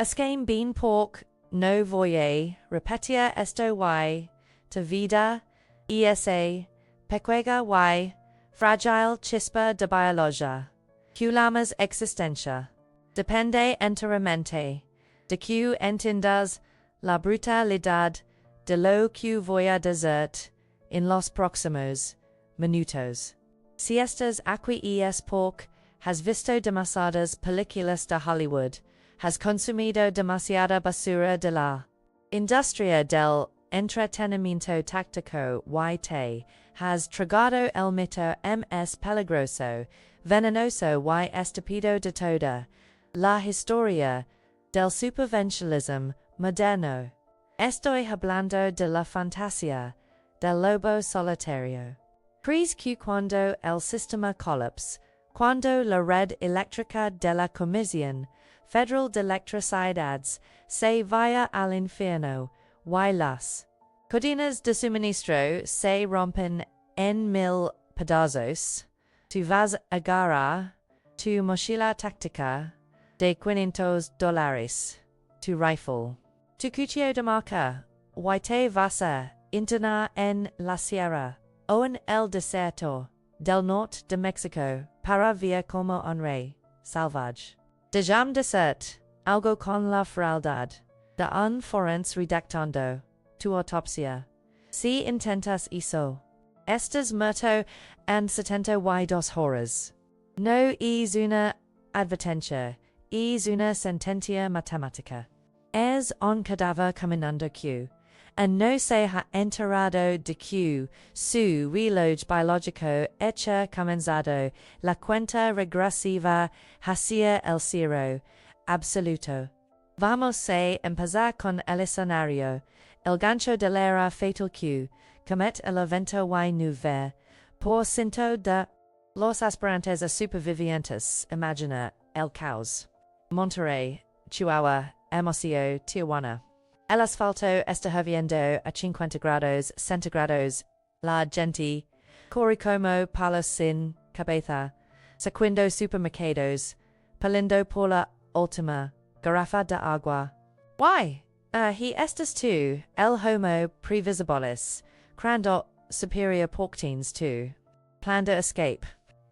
Ascame bean pork, no voye, repetia esto y, te vida, esa, pequega y, fragile chispa de biologia, culamas existencia, depende enteramente, de que entiendas la brutalidad de lo que voy a desert en los próximos minutos. Si estás aquí es porque has visto demasiadas películas de Hollywood, has consumido demasiada basura de la industria del entretenimiento táctico y te has tragado el mito ms peligroso, venenoso y estúpido de toda la historia del supervivencialismo moderno. Estoy hablando de la fantasía del Lobo Solitario. Crees que cuando el sistema colapsa, cuando la red eléctrica de la Comisión Federal de Electricidades se vaya al infierno, y las cadenas de suministro se rompen en mil pedazos, tu vas a agarrar tu mochila táctica de $500, tu rifle, tu cuchillo de marca, y te vas a internar en la sierra o en el desierto del norte de México para vivir como un rey salvaje. Dejam desert, algo con la frialdad de un forense redactando tu autopsia. Si intentas eso, estás muerto en 72 horas. No es una advertencia, es una sentencia matemática. Es un cadáver caminando que, and no se ha enterado de que su reloj biológico hecha comenzado la cuenta regresiva hacia el cero absoluto. Vamos a empezar con el escenario, el gancho de l'era fatal que, comet el evento y nueve, por ciento de los aspirantes a supervivientes imagina el caos. Monterrey, Chihuahua, Hermosillo, Tijuana. El asfalto está hirviendo a 50 grados centígrados. La gente corre como palos sin cabeza, sacudiendo supermercados, palindo por la última garrafa de agua. Why? He estas tú, el homo previsibilis, crando superior porctines tú. Plan de escape.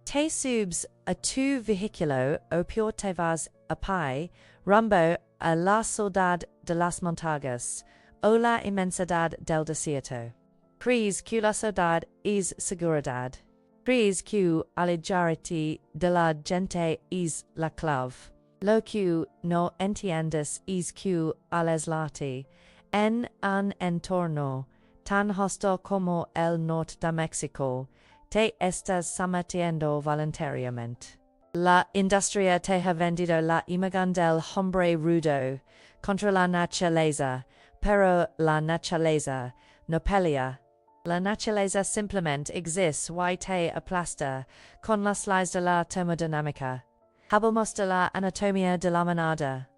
Te subes a tu vehiculo o peor te vas a pie, rumbo a la soledad de las montañas, o la inmensidad del desierto. Crees que la soledad es seguridad. Crees que aligerarte de la gente es la clave. Lo que no entiendes es que al aislarte en un entorno tan hostil como el norte de México, te estás sometiendo voluntariamente. La industria te ha vendido la imagen del hombre rudo contra la naturaleza, pero la naturaleza no pelea. La naturaleza simplemente existe y te aplasta con las leyes de la termodinámica. Hablamos de la anatomía de la manada.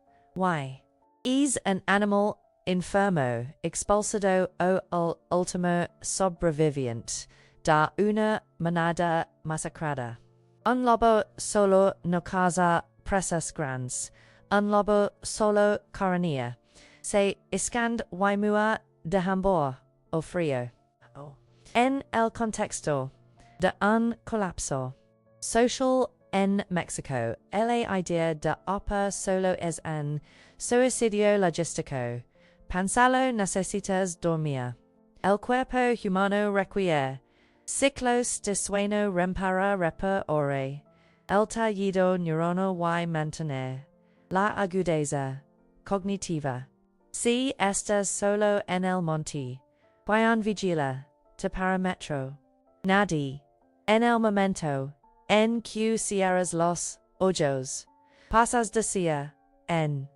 Y es un animal enfermo expulsado o el último sobreviviente da una manada masacrada. Un lobo solo no caza presas grandes, un lobo solo coronía. Se escand y mua de hambor o frío. En el contexto de un colapso social en México, la idea de OPA solo es un suicidio logístico. Pensalo necesitas dormir. El cuerpo humano requiere ciclos de sueño para reparar el tallido neurono y mantener la agudeza cognitiva. Si estás solo en el monte, quien vigila te parametro. Nadie, en el momento en que cierras los ojos, pasas de ser en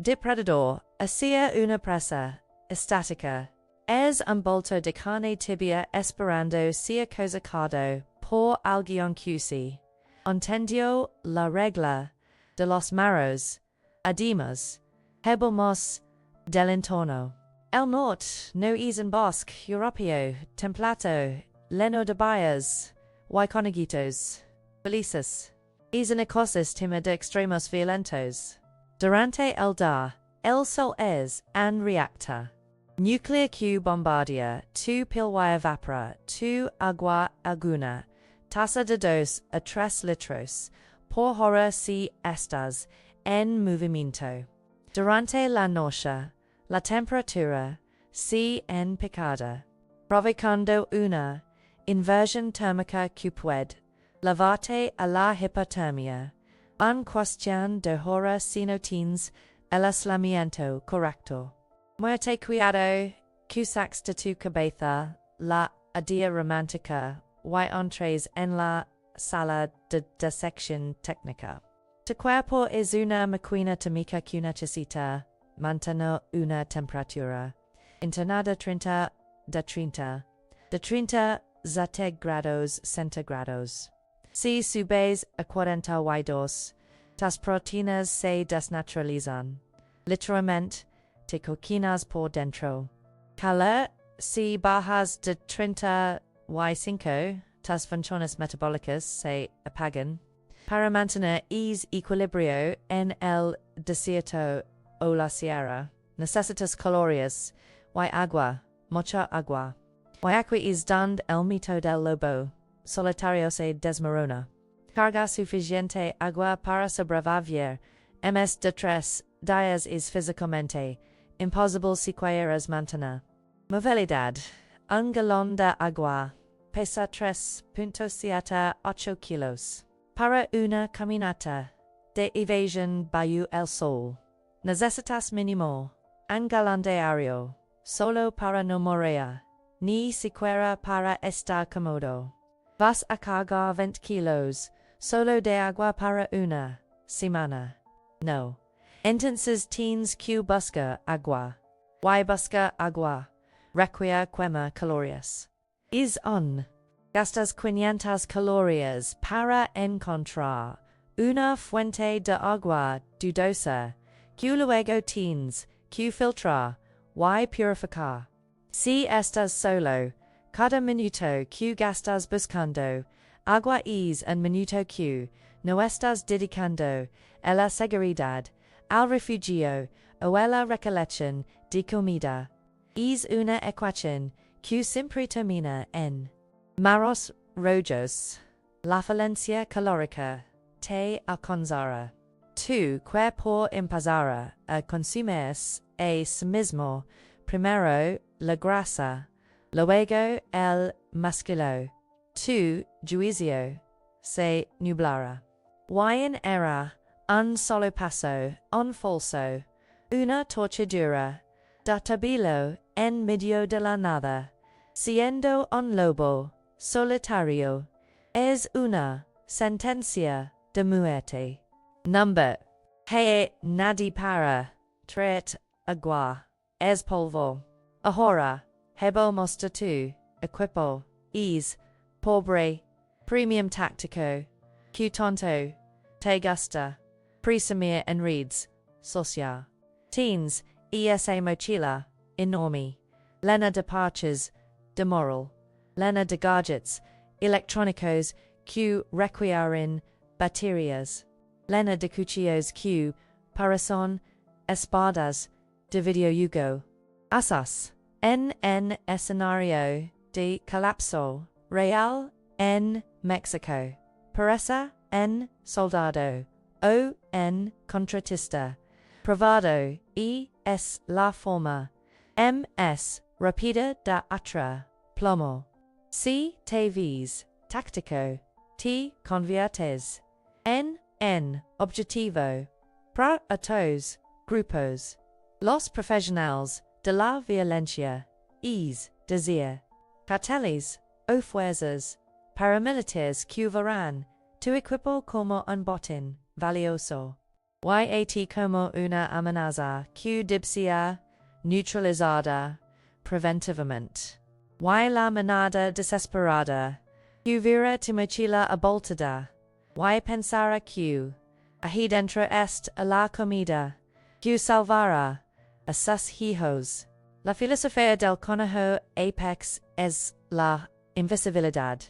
depredador hacia una presa estática. Es un bulto de carne tibia esperando ser cosecado por alguien que se entendió la regla de los maros. Además, hablamos del entorno. El norte no es un bosque europeo templado, lleno de bayas y conejitos felices. Es un ecosistema de extremos violentos. Durante el día, El Sol es an reactor. Nuclear Q bombardier, tu pilwire vapora, tu agua alguna, tasa de dos a tres litros, por hora si estas en movimiento. Durante la noche, la temperatura, si en picada, provocando una inversión térmica que puede llevarte a la hipotermia, en cuestión de horas si no tienes el aislamiento correcto. Muerte cuidado, que sax de tu cabeza, la idea romántica, y entres en la sala de disección técnica. Tu cuerpo es una máquina térmica que necesita mantener una temperatura interna de 30 grados centígrados. Si subes a 42, las proteínas se desnaturalizan. Literalmente, te cocinas por dentro. Calor, si bajas de 35, las funciones metabólicas se apagan. Para mantener equilibrio en el desierto o la sierra, necesitas calorías, y agua, mucha agua. Y aquí es donde el mito del lobo solitario se desmorona. Carga suficiente agua para sobrevivir, ms de 3 días es físicamente imposible si quieres mantener. Movilidad, un galón de agua, pesa 3.78 kilos. Para una caminata de evasión bajo el sol, necesitas mínimo un galón diario, solo para no morir, ni siquiera para estar cómodo. Vas a cargar 20 kilos, solo de agua para una semana. No. Entonces tienes que buscar agua. Y buscar agua requiere quema calorías. Es un. Gastas 500 calorías para encontrar una fuente de agua dudosa, que luego tienes que filtrar y purificar. Si estás solo, cada minuto que gastas buscando agua es un minuto que no estás dedicando a la seguridad, al refugio o a la recolección de comida. Es una ecuación que siempre termina en maros rojos. La falencia calórica te alcanzará. Tu cuerpo empezará a consumirse a sí mismo, primero la grasa, luego el músculo. Tu juicio se nublará. Y en era un solo paso, un falso, una torcedura, databilo en medio de la nada, siendo un lobo solitario, es una sentencia de muerte. Number. Hey, nadie para traer agua, es polvo. Ahora, hebo mostra tu equipo, es pobre, premium táctico, que tonto, te gusta, presumir en redes, social. Teens, esa mochila, enorme, llena de parches, de moral, llena de gadgets, electrónicos que requieren baterías, llena de cuchillos que parecen espadas de videojuego. Asas, en escenario de colapso real en México, parece en soldado o en contratista, probado y es la forma ms rápida de atra plomo. Si te ves táctico, te conviertes en objetivo para otros grupos. Los profesionales de la violencia, es decir, carteles o fuerzas paramilitares que verán tu equipo como un botín valioso. Yat como una amenaza que debe ser neutralizada preventivamente. Y la manada desesperada que verá tu mochila aboltada. Y pensará que ahí dentro est la comida que salvará a sus hijos. La filosofía del conejo apex es la invisibilidad.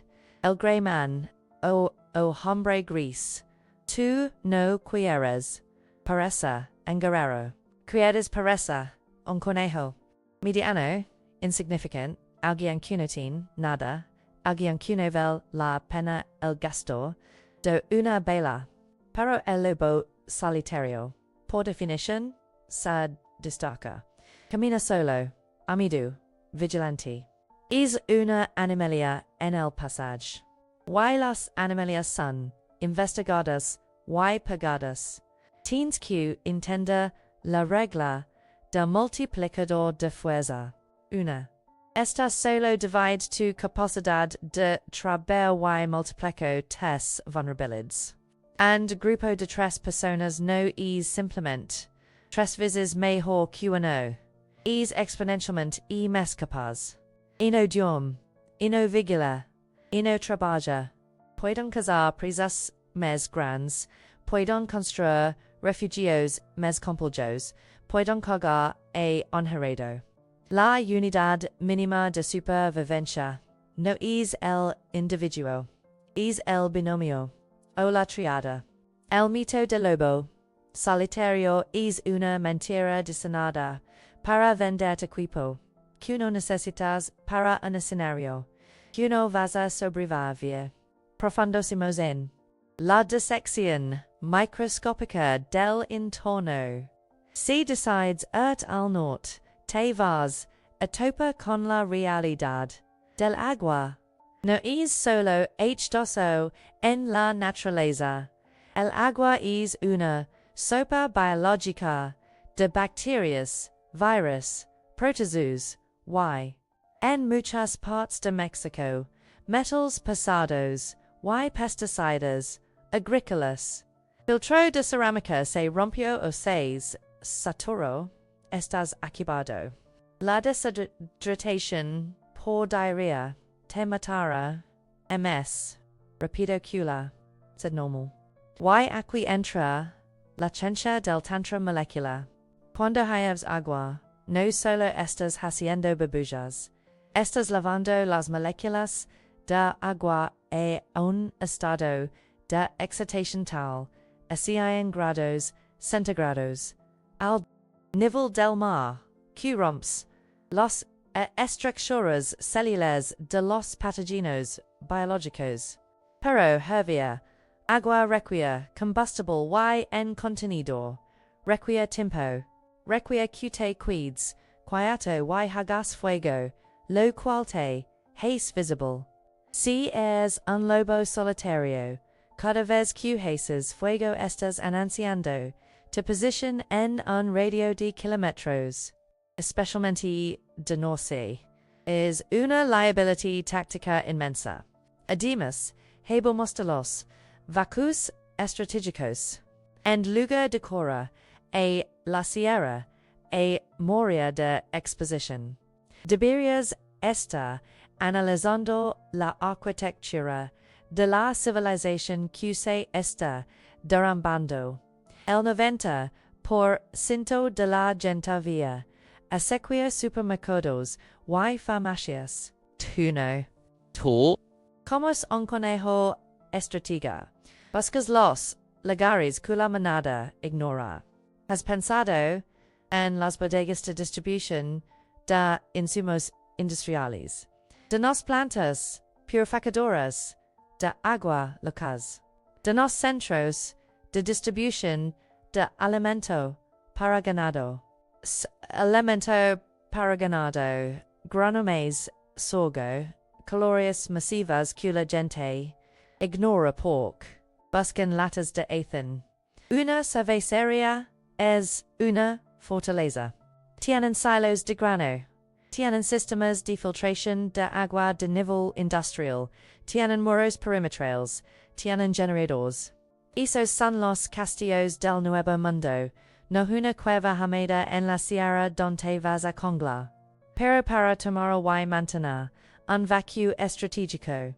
El grey man, o hombre gris. Tú no quieres parecer un guerrero. Quieres pereza, un conejo. Mediano, insignificant, alguien que no tiene nada, alguien que no vale la pena el gasto, de una bala. Pero el lobo solitario, por definición, se destaca. Camina solo, amido, vigilante. Es una animalia en el pasaje. Y las animalias son investigadas y pagadas. Tienes que entender la regla del multiplicador de fuerza. 1. Esta solo divide tu capacidad de trabajar y multiplico tes vulnerabilidades. And grupo de tres personas no es simplemente tres veces mejor que uno. Es exponencialmente y más capaz. No duerme, no vigila, no trabaja. Pueden cazar presas más grandes, pueden construir refugios más complejos, pueden cargar a enredo. La unidad mínima de supervivencia no es el individuo, es el binomio, o la triada. El mito del lobo solitario es una mentira diseñada para vender equipo, que no necesitas para un escenario, que no vas a sobrevivir. Profundísimos en la disección microscópica del entorno. Si decides irte al norte, te vas a topar con la realidad del agua. No es solo H2O en la naturaleza. El agua es una sopa biológica de bacterias, virus, protozoos, y en muchas partes de México, metals pesados, y pesticidas, agrícolas. Filtro de cerámica se rompió o se saturó, estás acabado. La deshidratación por diarrea te matará, MS, rapido cula, sed normal. Y aquí entra la ciencia del tantra molecular. Cuando hayas agua, no solo estás haciendo burbujas, estás lavando las moléculas de agua a un estado de excitación tal, así en grados centígrados, al nivel del mar, que romps las estructuras celulares de los patógenos biológicos. Pero hervir, agua require combustible y en contenedor, require tiempo, require que te cuides, quieto y hagas fuego, lo cual te hace visible. Si eres un lobo solitario, cada vez que haces fuego estás anunciando tu posición en un radio de kilómetros, especialmente de norte. Es una liability táctica inmensa. Además, habemos de los vacus estratégicos. En lugar de cora, a la sierra, a moria de exposición. Deberías estar analizando la arquitectura de la civilización que se está derrumbando. El 90% de la gente vía a sequía supermercados y farmacias. Tuno. Tú. Como es un conejo estratega. Buscas los lugares que la manada ignora. Has pensado en las bodegas de distribución de insumos industriales, de las plantas purificadoras de agua locales, de los centros de distribución de alimento para ganado, granumes, sorgo, calorias masivas que la gente ignora porque buscan latas de atún. Una cervecería es una fortaleza. Tienen silos de grano. Tienen sistemas de filtración de agua de nivel industrial. Tienen muros perimetrales. Tienen generadores. Esos son los castillos del Nuevo Mundo, no una cueva hamada en la sierra donde vas a congla. Pero para tomar y mantener un vacío estratégico.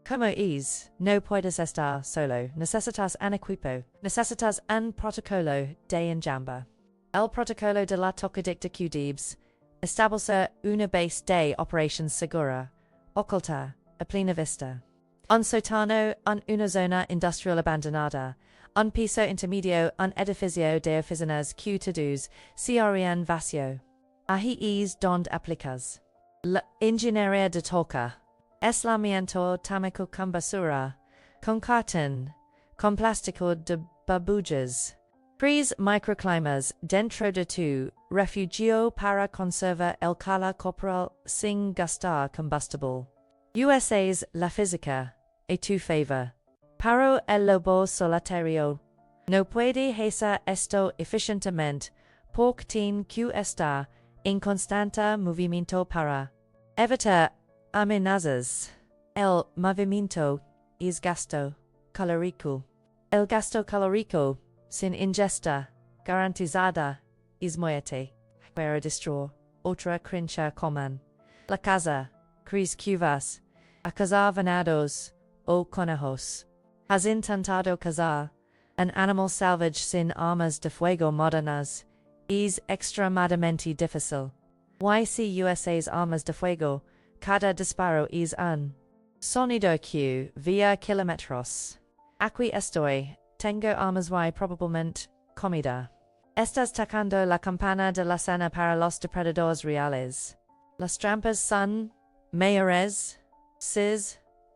Como es, no puedes estar solo, necesitas un equipo, necesitas un protocolo de enjamba. El protocolo de la tocadicta QDibs establece una base de operations segura, oculta, a plena vista. Un sótano en una zona industrial abandonada, un piso intermedio, un edificio de oficinas que todos serían vacío. Ahí es donde aplicas la ingeniería de toca. Aislamiento térmico con basura, con cartón, con plástico de babullas. Crees microclimas dentro de tu refugio para conservar el calor corporal sin gastar combustible. USA's La Física, a tu favor. Paro el Lobo Solitario. No puede hacer esto eficientemente, porque tiene que estar en constante movimiento para evitar amenazas. El movimiento es gasto calórico. El gasto calórico sin ingesta garantizada es muerte. Para destruir otra crincha coman. La casa, Crees que vas a cazar venados o conejos. Has intentado cazar an animal salvage sin armas de fuego modernas. Es extremadamente difícil. USA's armas de fuego, cada disparo es un sonido que vía kilómetros. Aquí estoy, tengo armas y probablemente comida. Estás tocando la campana de la cena para los depredadores reales. Las trampas son mayores,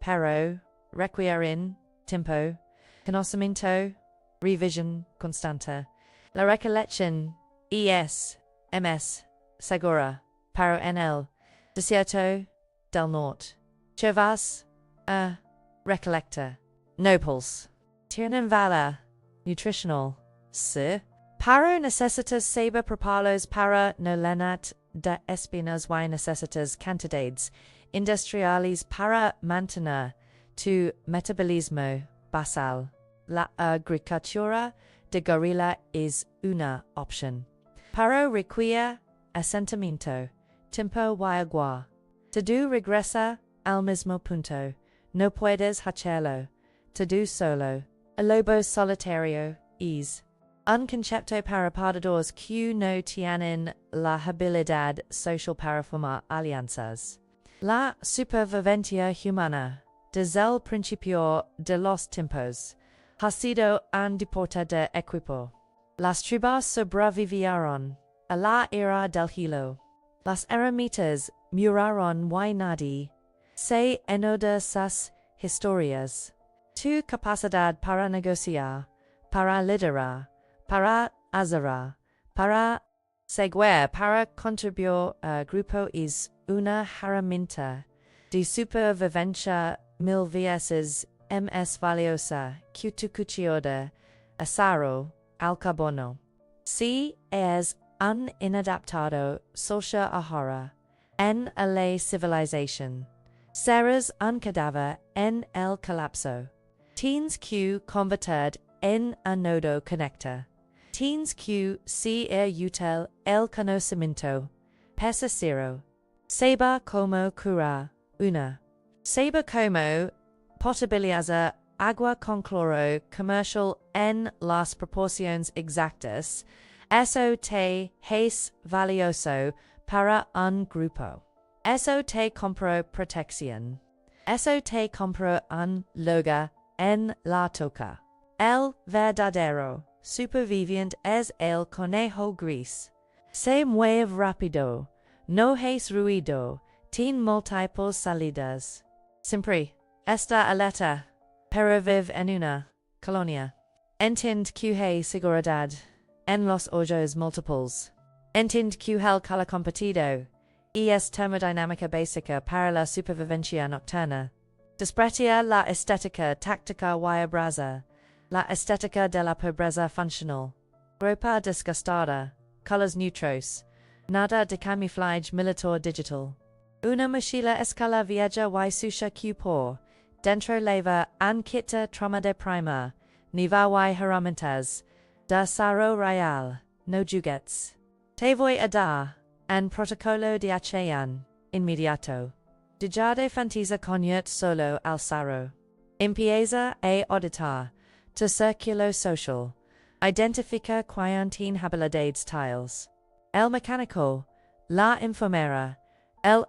pero requieren tiempo, conocimiento, revision constante. La recolección ms segura, para en el desierto del norte. Chevas a recolector. Nopals. Tienen valor nutritional. Si. Para necesitas saber preparos para no lenat de espinas y necesitas cantidades industriales para mantener tu metabolismo basal. La agricultura de guerrilla es una opción. Para requiere asentamiento, tiempo y agua. Todo regresa al mismo punto. No puedes hacerlo. Todo solo. El lobo solitario es un concepto para perdedores que no tienen la habilidad social para formar alianzas. La supervivencia humana, desde el principio de los tiempos, ha sido un deporte de equipo. Las tribus sobrevivieron a la era del hielo. Las eremitas murieron y nadie se enteró de sus historias. Tu capacidad para negociar, para liderar, para hacer, para seguir, para contribuir a grupo es una herramienta de supervivencia mil veces más valiosa que tu cuchillo de acero al carbono. Si es un inadaptado social ahora en la civilización, serás un cadáver en el colapso. Tienes que convertir en un nodo conector. Tienes que ser útil el conocimiento. Pesa cero. Saber cómo curar una. Saber cómo potabilizar agua con cloro comercial en las proporciones exactas. Eso te es valioso para un grupo. Eso te compro protección. Eso te compro un lugar en la toca. El verdadero superviviente es el conejo gris. Se mueve rápido, no hace ruido, tiene múltiples salidas. Siempre está alerta, pero vive en una colonia. Entiende que hay seguridad en los hoyos múltiples. Entiende que el calor competido y es termodinámica básica para la supervivencia nocturna. Desprecia la estética táctica y abrasa, la estética de la pobreza funcional. Ropa desgastada, colors neutros, nada de camuflaje militar digital. Una mochila escala vieja y sucia que por dentro leva un kit de trauma de prima, niva y herramientas, de saro real, no juguetes. Te voy a dar un protocolo de acción inmediato. Dejar de fantasía convierte solo al saro. Empieza a auditar tu círculo social. Identifica cuarentena habilidades tiles. El mecánico, la enfermera, el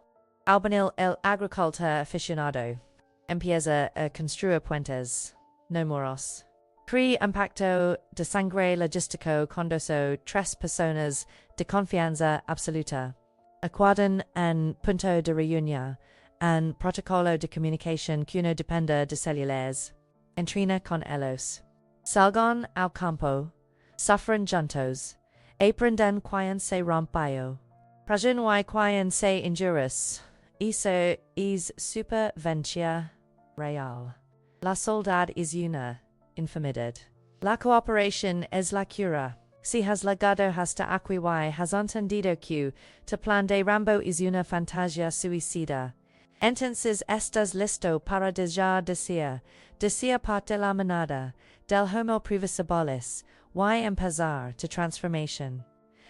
albañil, el agricultor aficionado. Empieza a construir puentes. No muros. Pre impacto de sangre logistico condoso tres personas de confianza absoluta. Acuerdan en punto de reunión, en protocolo de comunicación que uno dependa de celulares. Entrena con ellos. Salgan al campo. Sufren juntos. Aprenden quien se rompió. Prajen y quien se injuris. Eso es supervivencia real. La soledad es una enfermedad. La cooperación es la cura. Si has llegado hasta aquí y has entendido que tu plan de Rambo es una fantasía suicida. Entonces estás listo para dejar decir parte la manada del homo previsibles y empezar tu transformación.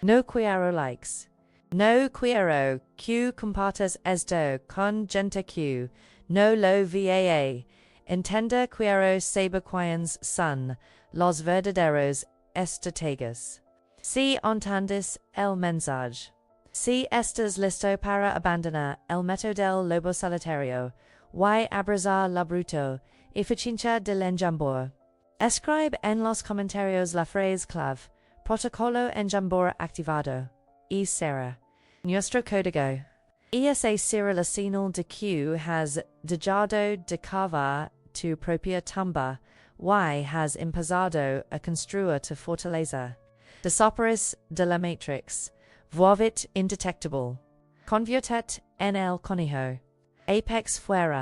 No quiero likes. No quiero que compartas esto con gente que no lo vea. Entender quiero saber quiénes son los verdaderos estrategas. Si entiendes el mensaje. Si estás listo para abandonar el método del Lobo Solitario y abrazar la bruto eficiencia del enjambor. Escribe en los comentarios la frase clave, protocolo enjambor activado, y será nuestro código. Esa será la señal de que has dejado de cavar tu propia tumba y has empezado a construir tu fortaleza. Desaparece de la matrix. Vuelvete indetectable. Conviértete en el conejo. Apex fuera.